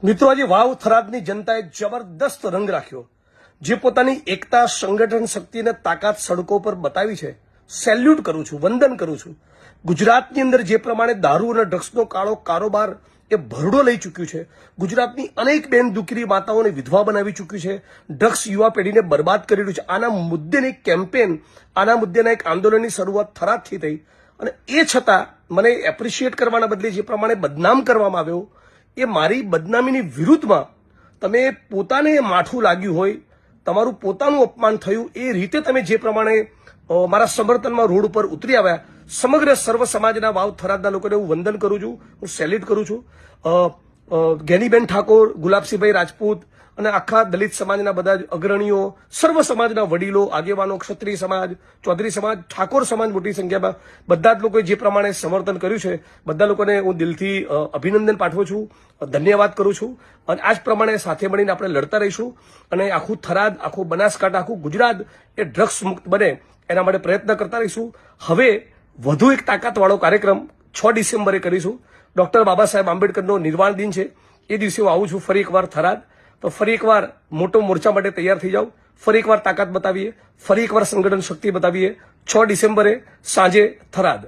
મિત્રો, આજે વાવ થરાદની જનતાએ જબરદસ્ત રંગ રાખ્યો. જે પોતાની એકતા, સંગઠન શક્તિ અને તાકાત સડકો પર બતાવી છે. સેલ્યુટ કરું છું, વંદન કરું છું. ગુજરાતની અંદર જે પ્રમાણે દારૂ અને ડ્રગ્સનો કાળો કારોબાર એ ભરડો લઈ ચૂક્યું છે. ગુજરાતની અનેક બેન દીકરી માતાઓને વિધવા બનાવી ચૂક્યું છે. ડ્રગ્સ યુવા પેઢીને બરબાદ કરી રહ્યું છે. આના મુદ્દેની કેમ્પેન, આના મુદ્દેના એક આંદોલનની શરૂઆત થરાદથી થઈ અને એ છતાં મને એપ્રિશિએટ કરવાના બદલે જે પ્રમાણે બદનામ કરવામાં આવ્યો, એ મારી બદનામીની વિરુદ્ધમાં તમે પોતાને માઠું લાગ્યું હોય, તમારું પોતાનું અપમાન થયું, એ રીતે તમે જે પ્રમાણે મારા સમર્થનમાં રોડ ઉપર ઉતરી આવ્યા, સમગ્ર સર્વ સમાજના વાવ થરાદના લોકોને હું વંદન કરું છું, હું સેલ્યુટ કરું છું. ગેનીબેન ઠાકોર, ગુલાબસિંહભાઈ રાજપૂત અને આખા દલિત સમાજના બધા જ અગ્રણીઓ, સર્વ સમાજના વડીલો, આગેવાનો, ક્ષત્રિય સમાજ, ચૌધરી સમાજ, ઠાકોર સમાજ મોટી સંખ્યામાં બધા જ લોકોએ જે પ્રમાણે સમર્થન કર્યું છે, બધા લોકોને હું દિલથી અભિનંદન પાઠવું છું, ધન્યવાદ કરું છું. અને આ જ પ્રમાણે સાથે મળીને આપણે લડતા રહીશું અને આખું થરાદ, આખું બનાસકાંઠા, આખું ગુજરાત એ ડ્રગ્સ મુક્ત બને એના માટે પ્રયત્ન કરતા રહીશું. હવે વધુ એક તાકાતવાળો કાર્યક્રમ 6 ડિસેમ્બરે કરીશું. ડોક્ટર બાબા સાહેબ આંબેડકરનો નિર્વાણ દિન છે. એ દિવસે હું આવું છું ફરી એકવાર થરાદ. તો ફરી એકવાર મોટો મોરચા માટે તૈયાર થઈ જાઓ. ફરી એકવાર તાકાત બતાવીએ, ફરી એકવાર સંગઠન શક્તિ બતાવીએ. 6 ડિસેમ્બરે સાંજે થરાદ.